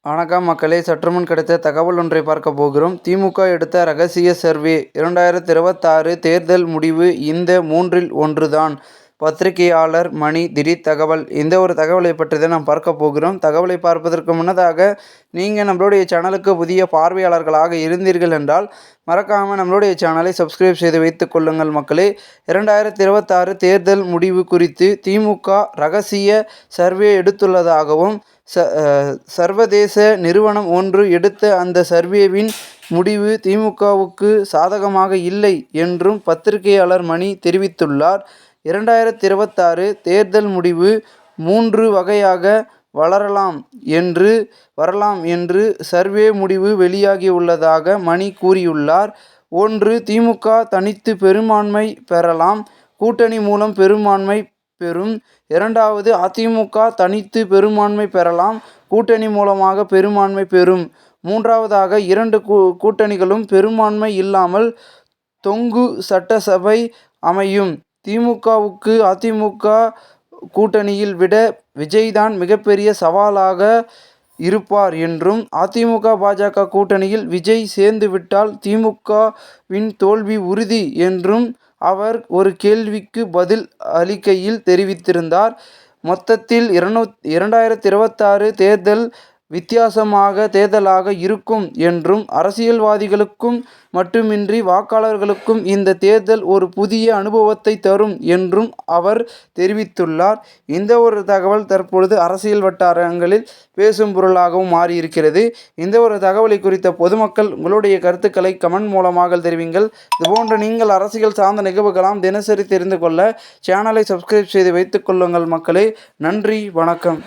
வணக்கம் மக்களே, சற்றுமுன் கிடைத்த தகவல் ஒன்றை பார்க்க போகிறோம். திமுக எடுத்த ரகசிய சர்வே 2026 தேர்தல் முடிவு இந்த மூன்றில் ஒன்றுதான். பத்திரிகையாளர் மணி திடீர் தகவல். இந்த ஒரு தகவலை பற்றி தான் நாம் பார்க்க போகிறோம். தகவலை பார்ப்பதற்கு முன்னதாக நீங்கள் நம்மளுடைய சேனலுக்கு புதிய பார்வையாளர்களாக இருந்தீர்கள் என்றால் மறக்காமல் நம்மளுடைய சேனலை சப்ஸ்கிரைப் செய்து வைத்துக் கொள்ளுங்கள் மக்களே. 2026 தேர்தல் முடிவு குறித்து திமுக ரகசிய சர்வே எடுத்துள்ளதாகவும் சர்வதேச நிறுவனம் ஒன்று எடுத்த அந்த சர்வேவின் முடிவு திமுகவுக்கு சாதகமாக இல்லை என்றும் பத்திரிகையாளர் மணி தெரிவித்துள்ளார். 2026 தேர்தல் முடிவு 3 வகையாக வரலாம் என்று சர்வே முடிவு வெளியாகியுள்ளதாக மணி கூறியுள்ளார். 1. திமுக தனித்து பெரும்பான்மை பெறலாம், கூட்டணி மூலம் பெரும்பான்மை பெறும். 2. அதிமுக தனித்து பெரும்பான்மை பெறலாம், கூட்டணி மூலமாக பெரும்பான்மை பெறும். 3. 2 கூட்டணிகளும் பெரும்பான்மை இல்லாமல் தொங்கு சட்டசபை அமையும். திமுகவுக்கு அதிமுக கூட்டணியில் விட விஜய்தான் மிகப்பெரிய சவாலாக இருப்பார் என்றும், அதிமுக பாஜக கூட்டணியில் விஜய் சேர்ந்துவிட்டால் திமுகவின் தோல்வி உறுதி என்றும் அவர் ஒரு கேள்விக்கு பதில் அளிக்கையில் தெரிவித்திருந்தார். மொத்தத்தில் 2026 தேர்தல் வித்தியாசமாக தேர்தலாக இருக்கும் என்றும், அரசியல்வாதிகளுக்கும் மட்டுமின்றி வாக்காளர்களுக்கும் இந்த தேர்தல் ஒரு புதிய அனுபவத்தை தரும் என்றும் அவர் தெரிவித்துள்ளார். இந்த ஒரு தகவல் தற்பொழுது அரசியல் வட்டாரங்களில் பேசும் பொருளாகவும் மாறியிருக்கிறது. இந்த ஒரு தகவலை குறித்த பொதுமக்கள் உங்களுடைய கருத்துக்களை கமெண்ட் மூலமாக தெரிவிங்கள். இதுபோன்ற நீங்கள் அரசியல் சார்ந்த நிகழ்வுகளாம் தினசரி தெரிந்து கொள்ள சேனலை சப்ஸ்கிரைப் செய்து வைத்துக் கொள்ளுங்கள் மக்களே. நன்றி, வணக்கம்.